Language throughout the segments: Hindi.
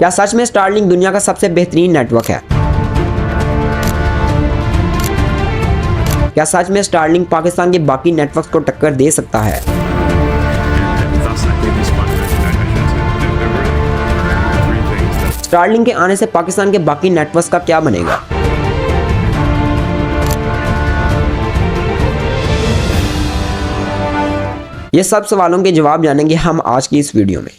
क्या सच में स्टारलिंक दुनिया का सबसे बेहतरीन नेटवर्क है? क्या सच में स्टारलिंक पाकिस्तान के बाकी नेटवर्क्स को टक्कर दे सकता है? स्टारलिंक के आने से पाकिस्तान के बाकी नेटवर्क्स का क्या बनेगा? ये सब सवालों के जवाब जानेंगे हम आज की इस वीडियो में।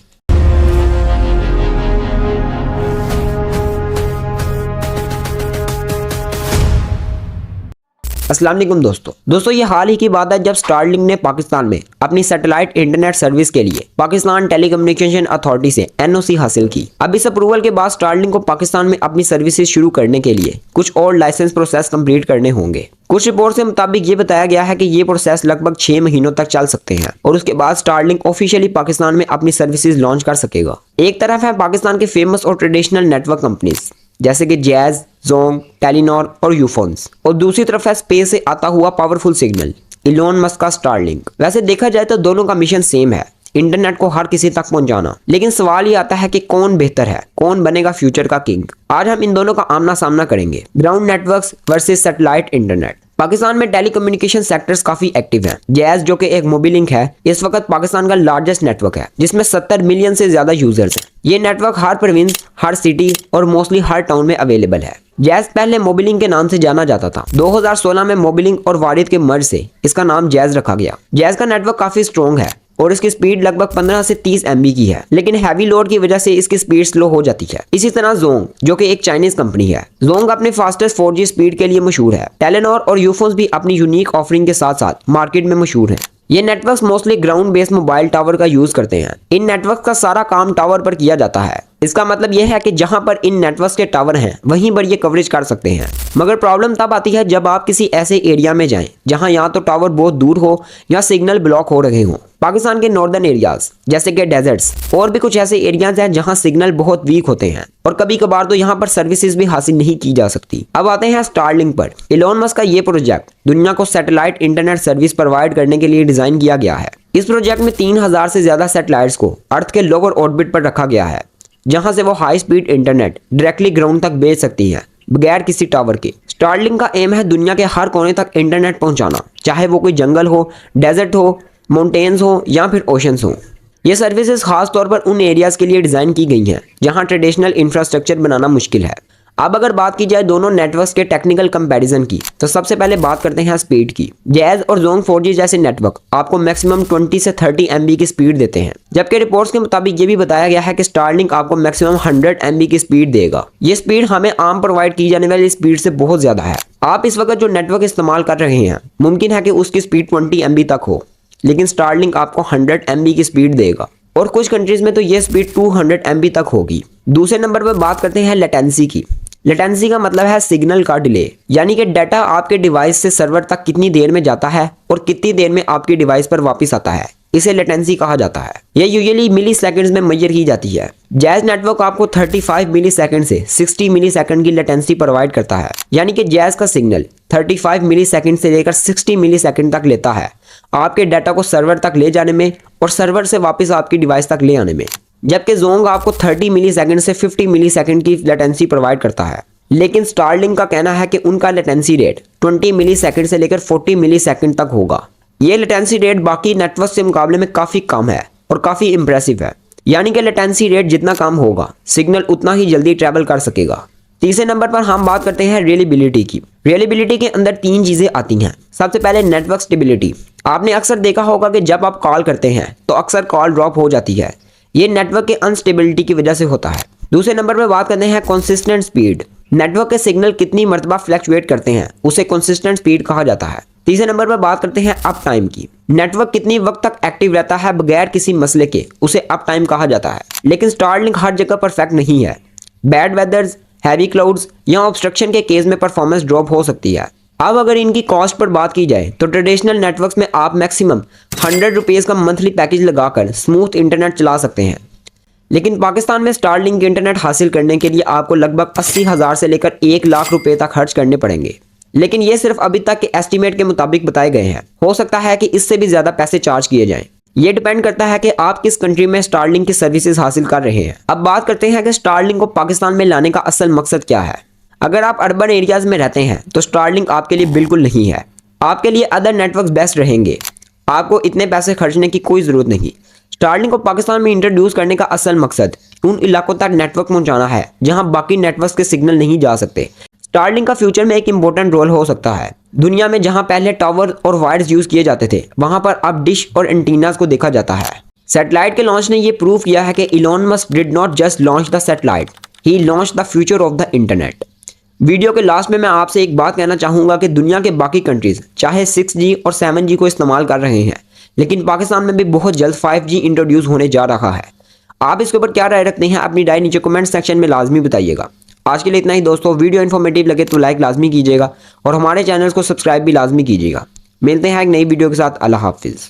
अस्सलाम वालेकुम दोस्तों ये हाल ही की बात है जब स्टारलिंक ने पाकिस्तान में अपनी सैटेलाइट इंटरनेट सर्विस के लिए पाकिस्तान टेलीकम्युनिकेशन अथॉरिटी से एनओसी हासिल की। अब इस अप्रूवल के बाद स्टारलिंक को पाकिस्तान में अपनी सर्विसेज शुरू करने के लिए कुछ और लाइसेंस प्रोसेस कंप्लीट करने होंगे। कुछ रिपोर्ट के मुताबिक ये बताया गया है कि ये प्रोसेस लगभग 6 महीनों तक चल सकते हैं और उसके बाद स्टारलिंक ऑफिशियली पाकिस्तान में अपनी सर्विसेज लॉन्च कर सकेगा। एक तरफ है पाकिस्तान के फेमस और ट्रेडिशनल नेटवर्क कंपनीज जैसे कि जैज, जोंग, टेलीनॉर और यूफोन्स, और दूसरी तरफ है स्पेस से आता हुआ पावरफुल सिग्नल इलोन मस्क का स्टारलिंक। वैसे देखा जाए तो दोनों का मिशन सेम है, इंटरनेट को हर किसी तक पहुंचाना। लेकिन सवाल ये आता है कि कौन बेहतर है, कौन बनेगा फ्यूचर का किंग। आज हम इन दोनों का आमना सामना करेंगे, ground networks versus satellite internet. Pakistan में टेलीकम्युनिकेशन सेक्टर्स काफी एक्टिव हैं। जैज जो कि एक मोबिलिंक है, इस वक्त पाकिस्तान का लार्जेस्ट नेटवर्क है जिसमें 70 मिलियन से ज्यादा यूजर्स हैं। ये नेटवर्क हर प्रोविंस, हर सिटी और मोस्टली हर टाउन में अवेलेबल है। जैज पहले मोबिलिंक के नाम से जाना जाता था। 2016 में मोबिलिंक और वारिद के मर्ज से इसका नाम जैज रखा गया। जैज का नेटवर्क काफी स्ट्रॉन्ग है और इसकी स्पीड लगभग 15 से 30 MB की है, लेकिन हैवी लोड की वजह से इसकी स्पीड स्लो हो जाती है। इसी तरह जोंग जो कि एक चाइनीज कंपनी है, जोंग अपने फास्टेस्ट 4G स्पीड के लिए मशहूर है। टेलीनॉर और यूफोन्स भी अपनी यूनिक ऑफरिंग के साथ साथ मार्केट में मशहूर हैं। ये networks mostly ground based mobile tower का यूज करते हैं। इन नेटवर्क का सारा काम टावर पर किया जाता है। इसका मतलब यह है कि जहां पर इन नेटवर्क्स के टावर हैं वहीं पर ये कवरेज कर सकते हैं। मगर प्रॉब्लम तब आती है जब आप किसी ऐसे एरिया में जाएं जहां या तो टावर बहुत दूर हो या सिग्नल ब्लॉक हो रहे हों। पाकिस्तान के नॉर्दर्न एरियाज जैसे कि डेजर्ट्स और भी कुछ ऐसे एरियाज हैं जहां सिग्नल बहुत वीक होते हैं और कभी कभार तो यहां पर सर्विसेज भी हासिल नहीं की जा सकती। अब आते हैं स्टारलिंक पर। इलोन मस्क का ये प्रोजेक्ट दुनिया को सैटेलाइट इंटरनेट सर्विस प्रोवाइड करने के लिए डिजाइन किया गया है। इस प्रोजेक्ट में 3000 से ज्यादा सैटेलाइट्स को अर्थ के लोअर ऑर्बिट पर रखा गया है जहां से वो high speed internet directly ground तक भेज सकती हैं बगैर किसी टावर के। स्टारलिंक का एम है दुनिया के हर कोने तक इंटरनेट पहुंचाना, चाहे वो कोई जंगल हो, डेजर्ट हो, माउंटेन्स हो या फिर ओशंस हो। ये सर्विसेज खास तौर पर उन एरियाज के लिए डिजाइन की गई हैं जहां ट्रेडिशनल इंफ्रास्ट्रक्चर बनाना मुश्किल है। अब अगर बात की जाए दोनों नेटवर्क्स के टेक्निकल कंपैरिजन की, तो सबसे पहले बात करते हैं स्पीड की। जैज और जोंग 4G जैसे नेटवर्क आपको मैक्सिमम 20 से 30 MB की स्पीड देते हैं, जबकि रिपोर्ट्स के मुताबिक ये भी बताया गया है कि स्टारलिंक आपको मैक्सिमम 100 MB की स्पीड देगा। ये स्पीड हमें आम प्रोवाइड की जाने वाली स्पीड से बहुत ज्यादा है। आप इस वक्त जो नेटवर्क इस्तेमाल कर रहे हैं मुमकिन है कि उसकी स्पीड 20 MB तक हो, लेकिन स्टारलिंक आपको 100 MB की स्पीड देगा और कुछ कंट्रीज में तो ये स्पीड 200 MB तक होगी। दूसरे नंबर पर बात करते हैं लेटेंसी की। लेटेंसी का मतलब है सिग्नल का डिले, यानी कि डाटा आपके डिवाइस से सर्वर तक कितनी देर में जाता है और कितनी देर में आपकी डिवाइस पर वापस आता है, इसे लेटेंसी कहा जाता है। यह यूजुअली मिली सेकेंड्स में मेजर की जाती है। जैज नेटवर्क आपको 35 मिली सेकेंड से 60 मिली सेकेंड की लेटेंसी प्रोवाइड करता है, यानी कि जैज का सिग्नल 35 मिली सेकेंड से लेकर 60 मिली सेकेंड तक लेता है आपके डाटा को सर्वर तक ले जाने में और सर्वर से वापस आपकी डिवाइस तक ले आने में। जबकि जोंग आपको 30 मिली सेकेंड से 50 मिली सेकेंड की लेटेंसी प्रोवाइड करता है। लेकिन स्टारलिंक का कहना है कि उनका लेटेंसी रेट 20 मिली सेकेंड से लेकर 40 मिली सेकेंड तक होगा। ये लेटेंसी रेट बाकी नेटवर्क के मुकाबले में काफ़ी कम है और काफ़ी इंप्रेसिव है, यानी कि लेटेंसी रेट जितना कम होगा सिग्नल उतना ही जल्दी ट्रैवल कर सकेगा। तीसरे नंबर पर हम बात करते हैं रिलायबिलिटी की। रिलायबिलिटी के अंदर 3 चीज़ें आती हैं। सबसे पहले नेटवर्क स्टेबिलिटी। आपने अक्सर देखा होगा कि जब आप कॉल करते हैं तो अक्सर कॉल ड्रॉप हो जाती है, ये नेटवर्क के अनस्टेबिलिटी की वजह से होता है। दूसरे नंबर पर बात करते हैं कंसिस्टेंट स्पीड। नेटवर्क के सिग्नल कितनी मरतबा फ्लक्चुएट करते हैं उसे कंसिस्टेंट स्पीड कहा जाता है। तीसरे नंबर पर बात करते हैं अप टाइम की। नेटवर्क कितनी वक्त तक एक्टिव रहता है बगैर किसी मसले के, उसे अप टाइम कहा जाता है। लेकिन स्टारलिंक हर जगह परफेक्ट नहीं है। बैड वेदर्स, हैवी क्लाउड्स या ऑब्स्ट्रक्शन के केस में परफॉर्मेंस ड्रॉप हो सकती है। अब अगर इनकी कॉस्ट पर बात की जाए तो ट्रेडिशनल नेटवर्क्स में आप मैक्सिमम 100 रुपीज़ का मंथली पैकेज लगाकर स्मूथ इंटरनेट चला सकते हैं, लेकिन पाकिस्तान में स्टारलिंक इंटरनेट हासिल करने के लिए आपको लगभग 80,000 से लेकर 1 लाख रुपए तक खर्च करने पड़ेंगे। लेकिन ये सिर्फ अभी तक के एस्टीमेट के मुताबिक बताए गए हैं, हो सकता है कि इससे भी ज़्यादा पैसे चार्ज किए जाएं। ये डिपेंड करता है कि आप किस कंट्री में स्टारलिंक की सर्विसेज हासिल कर रहे हैं। अब बात करते हैं कि स्टारलिंक को पाकिस्तान में लाने का असल मकसद क्या है। अगर आप अर्बन एरियाज में रहते हैं तो स्टारलिंक आपके लिए बिल्कुल नहीं है। आपके लिए अदर नेटवर्क बेस्ट रहेंगे। आपको इतने पैसे खर्चने की कोई ज़रूरत नहीं। स्टारलिंक को पाकिस्तान में इंट्रोड्यूस करने का असल मकसद उन इलाकों तक नेटवर्क पहुंचाना है जहां बाकी नेटवर्क के सिग्नल नहीं जा सकते। स्टारलिंक का फ्यूचर में एक इंपॉर्टेंट रोल हो सकता है। दुनिया में जहां पहले टावर और वायर्स यूज किए जाते थे वहां पर अब डिश और एंटीनास को देखा जाता है। सैटेलाइट के लॉन्च ने यह प्रूव किया है कि Elon Musk did not just launch the satellite, he launch the future of the internet. Video के लास्ट में मैं आपसे एक बात कहना चाहूँगा कि दुनिया के बाकी कंट्रीज़ चाहे 6G और 7G को इस्तेमाल कर रहे हैं, लेकिन पाकिस्तान में भी बहुत जल्द 5G इंट्रोड्यूस होने जा रहा है। आप इसके ऊपर क्या राय रखते हैं, अपनी राय नीचे कमेंट सेक्शन में लाजमी बताइएगा। आज के लिए इतना ही दोस्तों। वीडियो इन्फॉर्मेटिव लगे तो लाइक लाजमी कीजिएगा और हमारे चैनल को सब्सक्राइब भी लाजमी कीजिएगा। मिलते हैं एक नई वीडियो के साथ। अल्लाह हाफिज़।